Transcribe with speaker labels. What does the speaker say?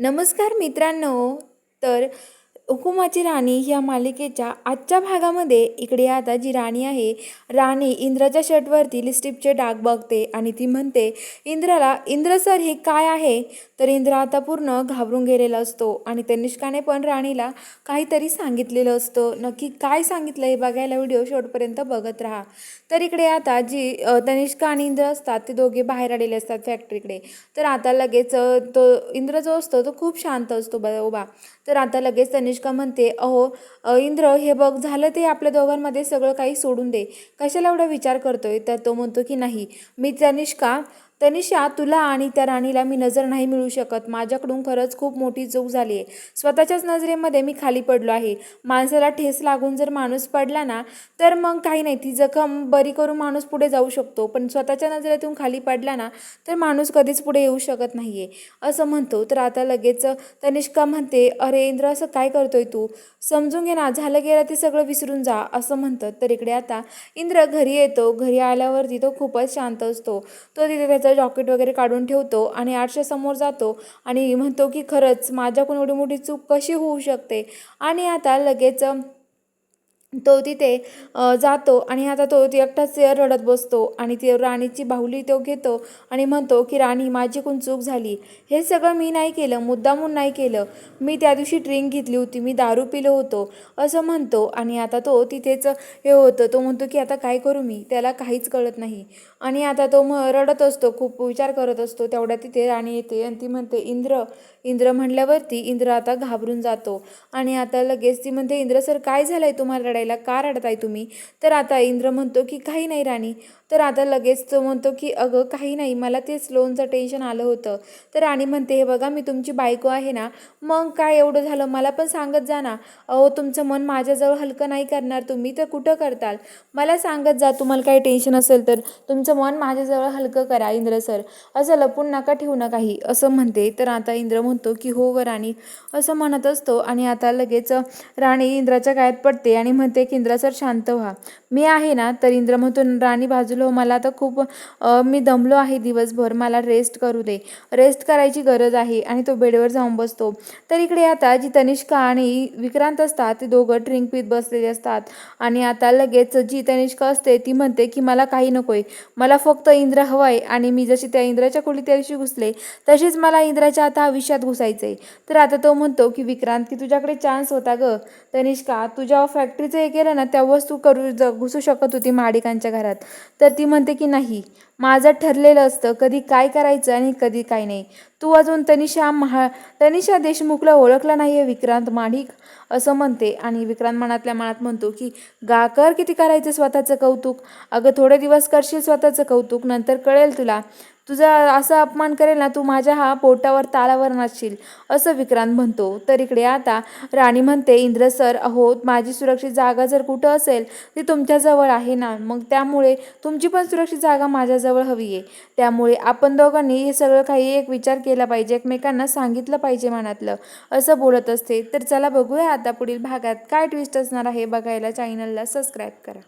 Speaker 1: नमस्कार मित्रांनो. तर हुकुमाची राणी ह्या मालिकेच्या आजच्या भागामध्ये इकडे आता जी राणी आहे, राणी इंद्राच्या शर्टवरती लिपस्टिकचे डाग बघते आणि ती म्हणते इंद्राला, इंद्र सर हे काय आहे? तर इंद्र आता पूर्ण घाबरून गेलेला असतो आणि तनिष्काने पण राणीला काहीतरी सांगितलेलं असतं. नक्की काय सांगितलं हे बघायला व्हिडिओ शेवटपर्यंत बघत राहा. तर इकडे आता जी तनिष्का आणि इंद्र असतात ते दोघे बाहेर आलेले असतात फॅक्टरीकडे. तर आता लगेच तो इंद्र जो असतो तो खूप शांत असतो उभा. तर आता लगेच तनिष्का म्हणते, अहो इंद्र हे बघ, झालं ते आपल्या दोघांमध्ये सगळं काही सोडून दे, कशाला एवढा विचार करतोय? तर तो म्हणतो की नाही, मी तनिषा तुला आणि त्या राणीला मी नजर नाही मिळू शकत. माझ्याकडून खरंच खूप मोठी चूक झाली आहे. स्वतःच्याच नजरेमध्ये मी खाली पडलो आहे. माणसाला ठेस लागून जर माणूस पडला ना, तर मग काही नाही, ती जखम बरी करून माणूस पुढे जाऊ शकतो, पण स्वतःच्या नजरेतून खाली पडला ना, तर माणूस कधीच पुढे येऊ शकत नाही आहे, असं म्हणतो. तर आता लगेच तनिष्का म्हणते, अरे इंद्र असं काय करतोय तू? समजून घे ना, झालं गेलं ते सगळं विसरून जा, असं म्हणतं. तर इकडे आता इंद्र घरी येतो. घरी आल्यावरती तो खूपच शांत असतो. तो तिथे त्याचं जॉकेट वगैरे काढून ठेवतो आणि आरशासमोर जातो आणि म्हणतो की खरंच माझ्याकडून एवढी मोठी चूक कशी होऊ शकते? आणि आता लगेच तो तिथे जातो आणि आता तो एकटाच रडत बसतो आणि ती राणीची बाहुली तो घेतो आणि म्हणतो की राणी, माझीकडून चूक झाली. हे सगळं मी नाही केलं, मुद्दामून नाही केलं. मी त्या दिवशी ड्रिंक घेतली होती, मी दारू पिलो होतो, असं म्हणतो. आणि आता तो तिथेच हे होतं. तो म्हणतो की आता काय करू मी? त्याला काहीच कळत नाही आणि आता तो रडत असतो, खूप विचार करत असतो. तेवढ्या तिथे राणी येते आणि ती म्हणते इंद्र. इंद्र म्हणल्यावरती इंद्र आता घाबरून जातो आणि आता लगेच ती म्हणते, इंद्र सर काय झालं आहे तुम्हाला रडायला? का रडताय तुम्ही? तर आता इंद्र म्हणतो की काही नाही राणी. तर आता लगेच तो म्हणतो की अगं काही नाही, मला तेच लोनचं टेन्शन आलं होतं. तर राणी म्हणते, हे बघा मी तुमची बायको आहे ना, मग काय एवढं झालं मला पण सांगत जा ना. अहो तुमचं मन माझ्याजवळ हलकं नाही करणार तुम्ही तर कुठं करताल? मला सांगत जा, तुम्हाला काही टेन्शन असेल तर तुमचं मन माझ्याजवळ हलकं करा इंद्र सर, असं लपून नका ठेवू ना काही, असं म्हणते. तर आता इंद्र म्हणतो की हो ग राणी, असं म्हणत असतो. आणि आता लगेच राणी इंद्राच्या गायत पडते आणि म्हणते की इंद्र सर शांत व्हा, मी आहे ना. तर इंद्र म्हणतो, राणी बाजूला हो, मला आता खूप मी दमलो आहे दिवसभर, मला रेस्ट करू दे, रेस्ट करायची गरज आहे. आणि तो बेडवर जाऊन बसतो. तर इकडे आता जी तनिष्का आणि विक्रांत असतात ते दोघं ड्रिंक पीत बसलेले असतात आणि आता लगेच जी तनिष्का असते ती म्हणते की मला काही नकोय, मला फक्त इंद्र हवाय आणि मी जशी त्या इंद्राच्या खोलीत त्या दिवशी घुसले तशीच मला इंद्राच्या आता आयुष्यात घुसायचंय. तर आता तो म्हणतो की विक्रांत, की तुझ्याकडे चान्स होता ग तनिष्का, तू जेव्हा फॅक्टरीचं हे केलं ना तेव्हाच तू घुसू शकत होती माडिकांच्या घरात. तर ती म्हणते की नाही, माझं ठरलेलं असतं कधी काय करायचं आणि कधी काय नाही. तू अजून तनिषा देशमुखला ओळखला नाही आहे विक्रांत माडिक, असं म्हणते. आणि विक्रांत मनातल्या मनात म्हणतो की गा कर किती करायचं स्वतःचं कौतुक, अगं थोडे दिवस करशील स्वतःचं कौतुक, नंतर कळेल तुला, तुझा असा अपमान करेल ना, तू माझ्या पोटावर तालावर नाचशील, असं विक्रांत म्हणतो. तर इकडे आता राणी म्हणते, इंद्र सर अहो माझी सुरक्षित जागा जर कुठं असेल ती तुमच्याजवळ आहे ना, मग त्यामुळे तुमची पण सुरक्षित जागा माझ्याजवळ हवी आहे. त्यामुळे आपण दोघांनी हे सगळं काही एक विचार केला पाहिजे, एकमेकांना सांगितलं पाहिजे मनातलं, असं बोलत असते. तर चला बघूया आता पुढील भागात काय ट्विस्ट असणार आहे. बघायला चॅनलला सबस्क्राईब करा.